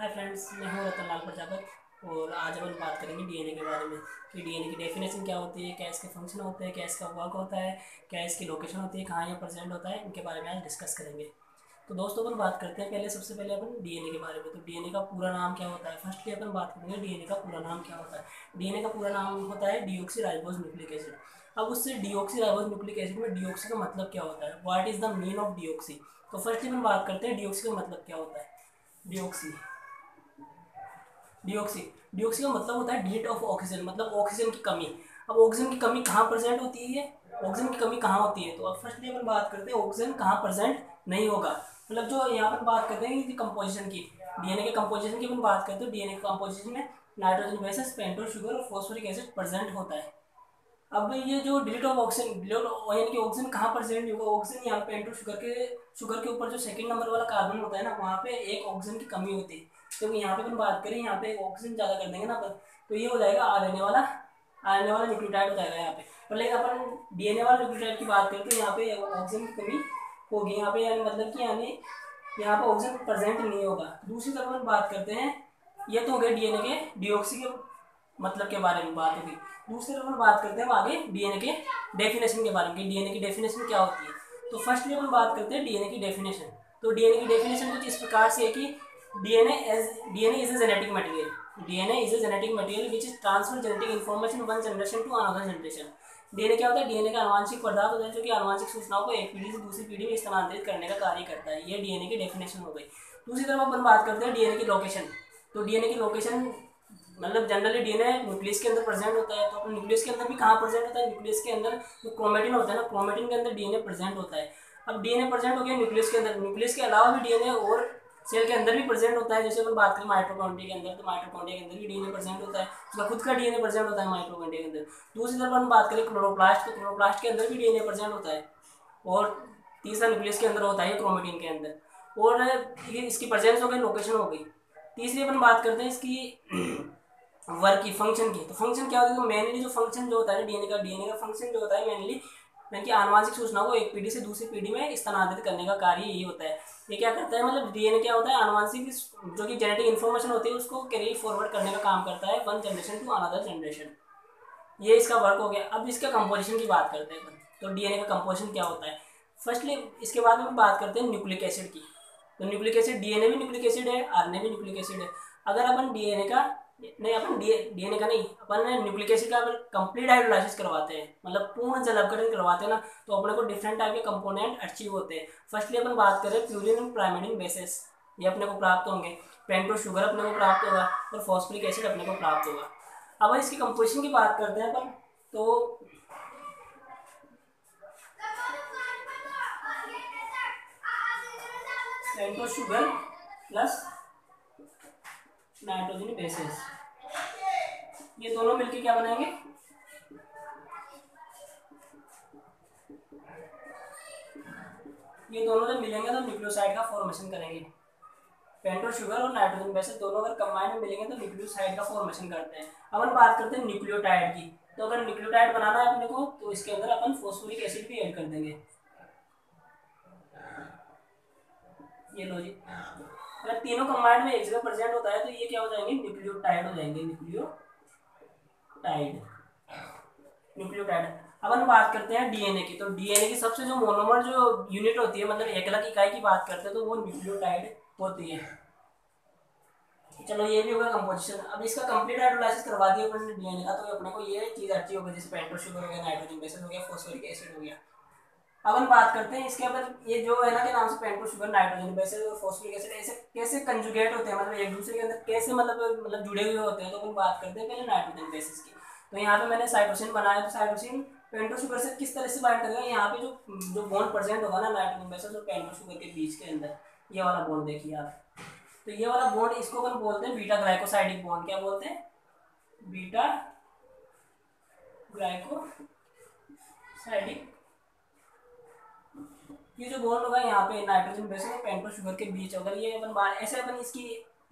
Hi friends, मैं हूं रतन लाल प्रजापत और आज अपन बात करेंगे डीएनए के बारे में कि डीएनए की डेफिनेशन क्या होती है, क्या इसके फंक्शन होते हैं, क्या इसका वर्क होता है, क्या इसकी लोकेशन होती है, कहाँ ये प्रेजेंट होता है, इनके बारे में आज डिस्कस करेंगे। तो दोस्तों अपन बात करते हैं सबसे पहले अपन डीएनए के बारे में। तो डीएनए का पूरा नाम क्या होता है, फर्स्टली अपन बात करेंगे डीएनए का पूरा नाम क्या होता है। डीएनए का पूरा नाम होता है डीऑक्सी राइबोज न्यूक्लिक एसिड। अब उससे डीऑक्सी राइबोज न्यूक्लिक एसिड में डीऑक्सी का मतलब क्या होता है, what is the mean of deoxy. तो फर्स्टली अपन बात करते हैं डीऑक्सी का मतलब क्या होता है। डीऑक्सी डिऑक्सी डिऑक्सी का मतलब होता है डिलीट ऑफ ऑक्सीजन, मतलब ऑक्सीजन की कमी। अब ऑक्सीजन की कमी कहाँ प्रेजेंट होती है, ऑक्सीजन की कमी कहाँ होती है। तो अब फर्स्टली अपन बात करते हैं ऑक्सीजन कहाँ प्रेजेंट नहीं होगा। मतलब जो यहाँ पर बात करते हैं कंपोजिशन की, डीएनए के कंपोजिशन की अपन बात करते हैं। डीएनए के कंपोजिशन में नाइट्रोजन बेसिस, पेंटोस शुगर और फॉस्फोरिक एसिड प्रेजेंट होता है। अब ये जो डिलीट ऑफ ऑक्सीजन, यानी कि ऑक्सीजन कहाँ प्रेजेंट नहीं होगा, ऑक्सीजन यहाँ पेंटोस शुगर के ऊपर जो सेकंड नंबर वाला कार्बन होता है ना, वहाँ पे एक ऑक्सीजन की कमी होती है। तो यहाँ पे अपन बात करें, यहाँ पे ऑक्सीजन ज़्यादा कर देंगे ना अपन, तो ये हो जाएगा आरएनए वाला न्यूक्लियोटाइड हो जाएगा यहाँ पे। पर लेकिन अपन डीएनए वाला न्यूक्लियोटाइड की बात करते हैं, यहाँ पे ऑक्सीजन की कमी होगी यहाँ पे, यानी मतलब कि यानी यहाँ पे ऑक्सीजन प्रेजेंट नहीं होगा। दूसरी तरफ अपन बात करते हैं, ये तो हो गए डीएनए के डीऑक्सी के मतलब के बारे में बात होगी। दूसरी तरफ अपन बात करते हैं आगे डीएनए के डेफिनेशन के बारे में, डीएनए की डेफिनेशन क्या होती है। तो फर्स्टली अपन बात करते हैं डीएनए की डेफिनेशन। तो डीएनए की डेफिनेशन कुछ इस प्रकार से है कि DNA is a genetic material. DNA is a genetic material which is transfer genetic information one generation to another generation. DNA क्या होता है, डीएनए का आनुवांशिक पदार्थ होता है जो कि आनुवांशिक सूचनाओं को एक पीढ़ी से दूसरी पीढ़ी में स्थानांतरित करने का कार्य करता है। ये डीएनए की डेफिनेशन हो गई। दूसरी तरफ अपन बात करते हैं डीएनए की लोकेशन। तो डीएनए की लोकेशन मतलब जनरली डीएनए न्यूक्लियस के अंदर प्रेजेंट होता है। तो अपने न्यूक्लियस के अंदर भी कहाँ प्रेजेंट होता है, न्यूक्लियस के अंदर जो क्रोमेटिन होता है ना, क्रोमेटिन के अंदर डीएनए प्रेजेंट होता है। अब डीएनए प्रेजेंट हो गया न्यूक्लियस के अंदर, न्यूक्लियस के अलावा भी डीएनए और सेल के अंदर भी प्रेजेंट होता है। जैसे अपन बात करें माइटोकॉन्ड्रिया के अंदर, तो माइटोकॉन्ड्रिया के अंदर भी डीएनए प्रेजेंट होता है, उसका खुद का डीएनए प्रेजेंट होता है माइटोकॉन्ड्रिया के अंदर। दूसरी तरफ अपन बात करें क्लोरोप्लास्ट, तो क्लोरोप्लास्ट के अंदर भी डीएनए प्रेजेंट होता है। और तीसरा न्यूक्लियस के अंदर होता है क्रोमेटिन के अंदर। और ये इसकी प्रेजेंस हो गई, लोकेशन हो गई। तीसरी अपन बात करते हैं इसकी वर्क की, फंक्शन की। तो फंक्शन क्या होता है, तो मेनली जो फंक्शन जो होता है डीएनए का फंक्शन जो होता है मेनली कि आनुवांशिक सूचना को एक पीढ़ी से दूसरी पीढ़ी में स्थानांतरित करने का कार्य यही होता है। ये क्या करता है, मतलब डीएनए क्या होता है, आनुवांशिक जो कि जेनेटिक इन्फॉर्मेशन होती है उसको कैरी फॉरवर्ड करने का काम करता है one generation to another generation. ये इसका वर्क हो गया। अब इसका कंपोजिशन की बात करते हैं। तो डीएनए का कंपोजिशन क्या होता है, फर्स्टली इसके बाद में बात करते हैं न्यूक्लिक एसिड की। तो न्यूक्लिक एसिड, डीएनए भी न्यूक्लिक एसिड है, आरएनए भी न्यूक्लिक एसिड है। अगर अपन डीएनए का नहीं, अपन डीएनए का नहीं, अपन न्यूक्लिक एसिड का अगर कंप्लीट हाइड्रोलाइसिस करवाते हैं, मतलब पूर्ण जल अपघटन करवाते हैं ना, तो अपने को डिफरेंट टाइप के कंपोनेंट अचीव होते हैं। फर्स्टली अपन बात करें प्यूरिन एंड प्राइमरीन बेसिस, ये अपने को प्राप्त होंगे। पेंटोस शुगर अपने को प्राप्त होगा और फॉस्फोरिक एसिड अपने को प्राप्त होगा। अब इसकी कंपोजिशन की बात करते हैं अपन, तो pentose sugar plus nitrogen bases, ये दोनों मिलके क्या बनाएंगे, ये दोनों जब मिलेंगे तो न्यूक्लियोसाइड का फॉर्मेशन करेंगे। पेंटोस शुगर और नाइट्रोजन बेसिस दोनों अगर कंबाइन में मिलेंगे तो न्यूक्लियोसाइड का फॉर्मेशन करते हैं। अब हम बात करते हैं न्यूक्लियोटाइड की। तो अगर न्यूक्लियोटाइड बनाना है अपने को, तो इसके अंदर अपन फॉस्फोरिक एसिड भी ऐड कर देंगे। ये लो जी, अगर तीनों कंबाइंड में एक जगह प्रेजेंट होता है तो ये क्या हो जाएंगे, न्यूक्लियोटाइड हो जाएंगे, न्यूक्लियोटाइड। अब हम बात करते हैं डीएनए की। तो डीएनए की सबसे जो मोनोमर जो यूनिट होती है, मतलब एक अलग इकाई की बात करते हैं, तो वो न्यूक्लियोटाइड होती है। चलो ये भी होगा कंपोजिशन। अब इसका कंप्लीट हाइड्रोलाइसिस करवा दिया अपन ने डीएनए का, तो अपने को ये चीज अच्छी होगी, जैसे पेंटोस शुगर हो गया, नाइट्रोजन बेसिस हो गया, फॉस्फोरिक एसिड हो गया। अब हम बात करते हैं इसके अंदर ये जो है ना के नाम से पेंटोस शुगर, नाइट्रोजन बेसिस और फॉस्फोरिक एसिड ऐसे कैसे कंजुगेट होते हैं, मतलब एक दूसरे के अंदर कैसे मतलब जुड़े हुए होते हैं। तो अपन बात करते हैं पहले नाइट्रोजन बेसिस की। तो यहाँ पे मैंने साइटोसिन बनाया, तो साइटोसिन पेंटोस शुगर से किस तरह से बाइंड करेगा, यहाँ पे जो बॉन्ड प्रेजेंट होगा ना नाइट्रोजन बेसिस और पेंटोस शुगर के बीच के अंदर, ये वाला बॉन्ड देखिए आप। तो ये वाला बॉन्ड इसको अपन बोलते हैं बीटा ग्लाइकोसाइडिक बॉन्ड। क्या बोलते हैं, बीटा ग्लाइकोसाइडिक। ये जो बॉन्ड होगा यहाँ पे नाइट्रोजन बेसिस और पेंटोस शुगर के बीच, अगर ये अपन ऐसे अपन इसकी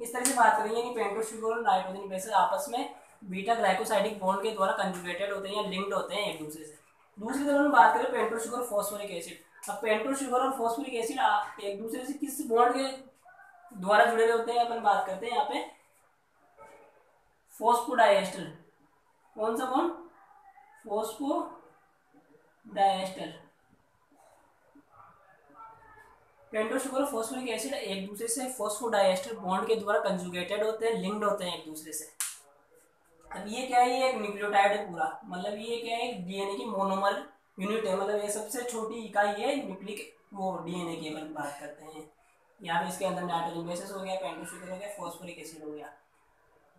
इस तरह से बात करेंगे कि पेंटोस शुगर और नाइट्रोजन बेसिस आपस में बीटा ग्लाइकोसाइडिक बॉन्ड के द्वारा कंजुगेटेड होते हैं या लिंक्ड होते हैं एक दूसरे से। दूसरी तरफ हम बात करें पेंटोस शुगर फॉस्फोरिक एसिड। अब पेंटोस शुगर और फॉस्फोरिक एसिड एक दूसरे से किस बॉन्ड के द्वारा जुड़े हुए होते हैं। अपन बात करते हैं यहाँ पे फॉस्फोडाइएस्टर। कौन सा बॉन्ड? फॉस्फोडाइएस्टर। पेंटोस शुगर और फॉस्फोरिक एसिड एक दूसरे से फॉस्फोडाइएस्टर बॉन्ड के द्वारा कंजुगेटेड होते हैं, लिंक्ड होते हैं एक दूसरे से। अब ये क्या है? ये एक न्यूक्लियोटाइड है पूरा, मतलब ये क्या है? डीएनए की मोनोमर यूनिट है, मतलब ये सबसे छोटी इकाई है न्यूक्लिक वो डीएनए की अपन बात करते हैं। यहाँ पे इसके अंदर नाइट्रोजन बेसिस हो गया, पेंटोस शुगर हो गया, फॉस्फोरिक एसिड हो गया।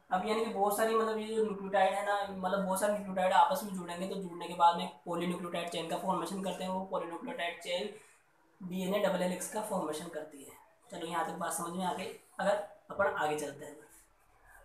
अब यानी कि बहुत सारी मतलब ये जो न्यूक्लियोटाइड है ना, मतलब बहुत सारे न्यूक्लियोटाइड आपस में जुड़ेंगे, तो जुड़ने के बाद में पॉलीन्यूक्लियोटाइड चेन का फॉर्मेशन करते हैं। वो polynucleotide chain DNA double helix का फॉर्मेशन करती है। चलो यहाँ तक बात समझ में आ गई। अगर अपन आगे चलते हैं,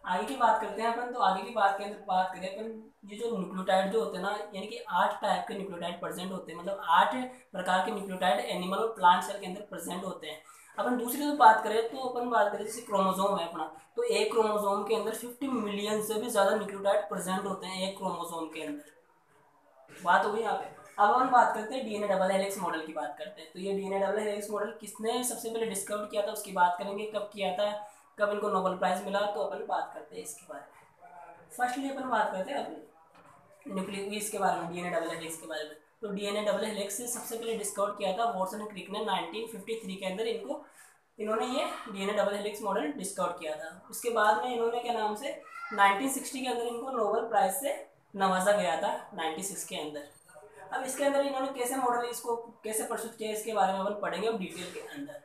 आगे की बात करते हैं अपन, तो आगे की बात के अंदर बात करें अपन, ये जो न्यूक्लियोटाइड जो होते हैं ना, यानी कि 8 टाइप के न्यूक्लियोटाइड प्रेजेंट होते हैं, मतलब 8 प्रकार के न्यूक्लियोटाइड एनिमल और प्लांट सेल के अंदर प्रेजेंट होते हैं। अपन दूसरी तो बात करें, तो अपन बात करें जैसे क्रोमोसोम है अपना, तो एक क्रोमोसोम के अंदर 50 मिलियन से भी ज्यादा न्यूक्लियोटाइड प्रेजेंट होते हैं एक क्रोमोसोम के अंदर। बात होगी यहाँ पे। अब अपन बात करते हैं डीएनए डबल हेलिक्स मॉडल की बात करते हैं। तो ये डीएनए डबल हेलिक्स मॉडल किसने सबसे पहले डिस्कवर किया था उसकी बात करेंगे, कब किया था, कब इनको नोबेल प्राइज मिला, तो अपन बात करते हैं इसके बारे में। फर्स्टली अपन बात करते हैं अपने न्यूक्लिक इसके बारे में, डीएनए डबल हेलिक्स के बारे में। तो डीएनए डबल हेलिक्स से सबसे पहले डिस्कवर किया था वॉटसन एंड क्रिक ने 1953 के अंदर। इन्होंने ये DNA double helix model discover किया था। उसके बाद में इन्होंने क्या नाम से 1960 के अंदर इनको नोबेल प्राइज से नवाजा गया था 96 के अंदर। अब इसके अंदर इन्होंने कैसे मॉडल इसको कैसे प्रस्तुत किया, इसके बारे में अपन पढ़ेंगे अब डिटेल के अंदर।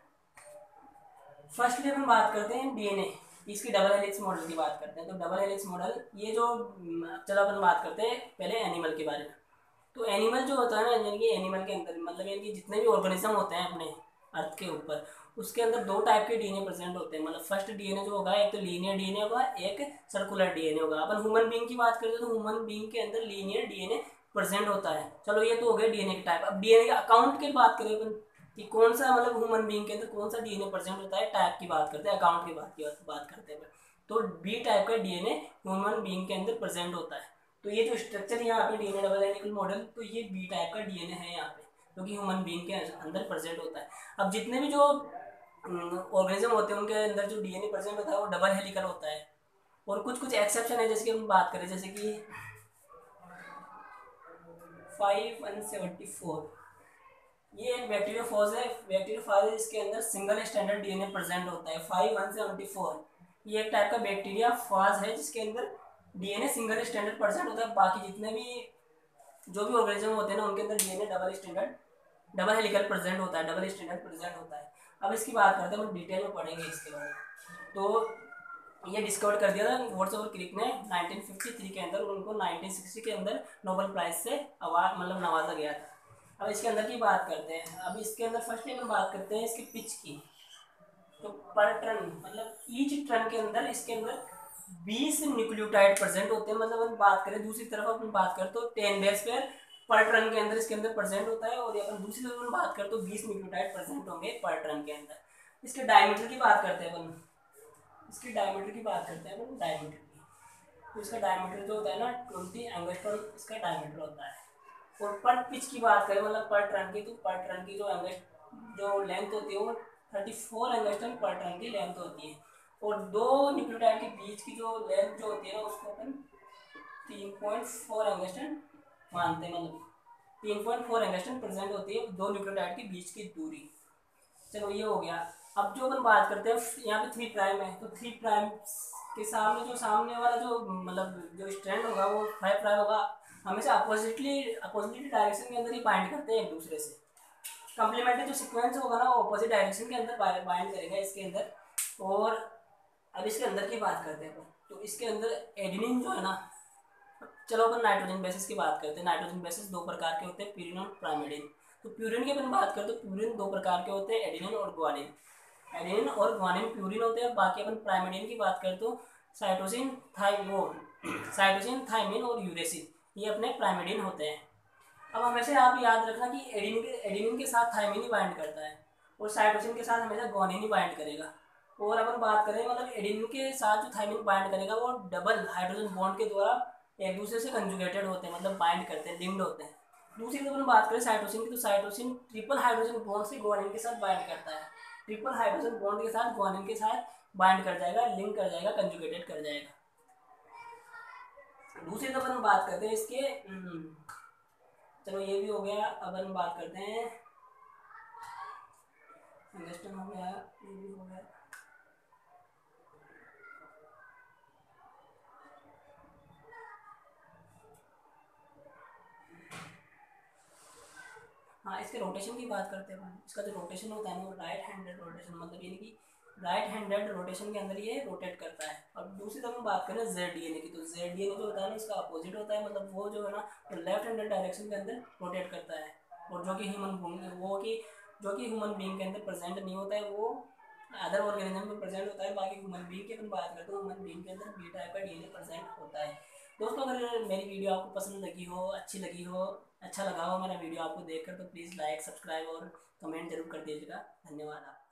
फर्स्टली अपन बात करते हैं डीएनए इसकी डबल हेलिक्स मॉडल की बात करते हैं। तो डबल हेलिक्स मॉडल ये जो चलो अपन बात करते हैं पहले एनिमल के बारे में। तो एनिमल जो होता है ना, यानी कि एनिमल के अंदर मतलब यानी कि जितने भी ऑर्गेनिज्म होते हैं अपने अर्थ के ऊपर, उसके अंदर 2 टाइप के डीएनए प्रेजेंट होते हैं। मतलब फर्स्ट डीएनए जो होगा, एक तो लीनियर डीएनए होगा, एक सर्कुलर डीएनए होगा। अपन ह्यूमन बीइंग की बात करते हैं तो ह्यूमन बीइंग के अंदर लीनियर डीएनए प्रेजेंट होता है। चलो ये तो हो गया डीएनए के टाइप। अब डीएनए के अकाउंट की बात करें अपन कि कौन सा मतलब ह्यूमन बीइंग के अंदर कौन सा डीएनए प्रेजेंट होता है, टाइप की बात करते हैं, अकाउंट की बात करते हैं। तो बी टाइप का डीएनए ह्यूमन बीइंग के अंदर प्रेजेंट होता है। तो ये जो स्ट्रक्चर यहाँ पे डीएनए डबल हेलिकल मॉडल, तो ये बी टाइप का डीएनए है यहाँ पे, जो कि ह्यूमन बीइंग के अंदर प्रेजेंट होता है। अब जितने भी जो ऑर्गेनिज्म होते हैं उनके अंदर जो डीएनए प्रेजेंट होता है वो डबल हेलिकल होता है। और कुछ कुछ एक्सेप्शन है, जैसे कि हम बात करें जैसे कि 5174, ये एक बैक्टीरियोफाज है। बैक्टीरियोफाज इसके अंदर सिंगल स्टैंडर्ड डीएनए प्रेजेंट होता है 5174। ये एक टाइप का बैक्टीरिया फाज है जिसके अंदर डीएनए सिंगल स्टैंडर्ड प्रेजेंट होता है। बाकी जितने भी जो भी ऑर्गेनिज्म होते हैं ना उनके अंदर डीएनए डबल हेलिकल प्रेजेंट होता है, डबल स्टैंडर्ड प्रेजेंट होता है। अब इसकी बात करते हैं, हम डिटेल में पढ़ेंगे इसके बारे में। तो ये डिस्कवर कर दिया था वॉटसन और क्रिक ने 1953 के अंदर। उनको 1960 के अंदर नोबेल प्राइज से अवार्ड मतलब नवाजा गया था। अब इसके अंदर की बात करते हैं। अब इसके अंदर फर्स्ट हम बात करते हैं इसकी पिच की। तो पर टन मतलब ईच टन के अंदर इसके अंदर 20 न्यूक्लियोटाइड प्रेजेंट होते हैं। मतलब हम बात करें दूसरी तरफ अपन बात करें तो 10 बेस पेयर पर टन के अंदर इसके अंदर प्रेजेंट होता है। और अपन दूसरी तरफ अपन बात करें तो 20 न्यूक्लियोटाइड प्रेजेंट होंगे पर टन के अंदर। इसके डायमीटर की बात करते हैं अपन, इसकी डायमीटर की बात करते हैं अपन, डायमीटर की। तो इसका डायमीटर जो होता है ना 20 एंगस्ट्रॉम इसका डायमीटर होता है। और पर पिच की बात करें मतलब पर टन की, तो पर टन की जो लेंथ होती है वो 34 एंगस्ट्रॉम पर टन की लेंथ होती है। और 2 न्यूक्लियोटाइड के बीच की जो लेंथ जो होती है ना उसको अपन 3.4 एंगस्ट्रॉम मानते हैं। मतलब 3.4 एंगस्ट्रॉम प्रेजेंट होती है 2 न्यूक्लियोटाइड के बीच की दूरी। चलो ये हो गया। अब जो अपन बात करते हैं यहाँ पे 3 प्राइम है, तो 3 प्राइम के सामने वाला जो मतलब जो स्ट्रैंड होगा वो 5 प्राइम होगा। हमेशा अपोजिटली डायरेक्शन के अंदर ही बाइंड करते हैं एक दूसरे से। कंप्लीमेंट्री जो सीक्वेंस होगा ना वो अपोजिट डायरेक्शन के अंदर बाइंड करेगा इसके अंदर। और अब इसके अंदर की बात करते हैं अपन, तो इसके अंदर एडेनिन जो है ना, चलो अपन नाइट्रोजन बेसिस की बात करते हैं। नाइट्रोजन बेसिस 2 प्रकार के होते हैं, प्यूरिन और प्राइमेडिन। तो प्यूरिन की अपन बात करते हैं तो प्यूरिन 2 प्रकार के होते हैं, एडेनिन और ग्वानिन। एडेनिन और ग्वानिन प्यूरिन होते हैं। बाकी अपन प्राइमेडिन की बात करते तो साइटोसिन साइटोसिन थाइमिन और यूरेसिन, ये अपने प्राइमेडिन होते हैं। अब हमेशा आप याद रखना कि एडेनिन के साथ थाइमिन ही बाइंड करता है और साइटोसिन के साथ हमेशा ग्वानिन ही बाइंड करेगा। और अपन बात करें मतलब एडेनिन के साथ जो थाइमिन बाइंड करेगा वो डबल हाइड्रोजन बॉन्ड के द्वारा एक दूसरे से कंजुगेटेड होते हैं, मतलब बाइंड करते हैं, लिंक्ड होते हैं। दूसरी तरफ अपन बात करें साइटोसिन की, तो साइटोसिन ट्रिपल हाइड्रोजन बॉन्ड से ग्वानिन के साथ बाइंड करता है। ट्रिपल हाइड्रोजन बॉन्ड के साथ ग्वानिन के साथ बाइंड कर जाएगा, लिंक कर जाएगा, कंजुगेटेड कर जाएगा। दूसरी तरफ हम बात करते हैं इसके चलो ये भी हो गया। अब हम बात करते हैं इंगस्टन हो गया, ये भी हो गया। हाँ, इसके रोटेशन की बात करते हैं। इसका जो रोटेशन होता है ना, राइट हैंडेड रोटेशन, मतलब यानी कि राइट हैंडेड रोटेशन के अंदर ये रोटेट करता है। और दूसरी तरफ हम बात करें जेड डीएनए की, तो जेड डीएनए जो होता है ना, इसका अपोजिट होता है, मतलब वो जो है ना लेफ्ट हैंडेड डायरेक्शन के अंदर रोटेट करता है। और जो कि ह्यूमन बींग के अंदर प्रेजेंट नहीं होता है, वो अदर ऑर्गेनिज्म में प्रेजेंट होता है। बाकी ह्यूमन बींग की अपन बात करते हैं, ह्यूमन बींग के अंदर बी टाइप का डीएनए प्रेजेंट होता है। दोस्तों, अगर मेरी वीडियो आपको पसंद लगी हो, अच्छी लगी हो, अच्छा लगा हो मेरा वीडियो आपको देखकर, तो प्लीज़ लाइक, सब्सक्राइब और कमेंट जरूर कर दीजिएगा। धन्यवाद आप।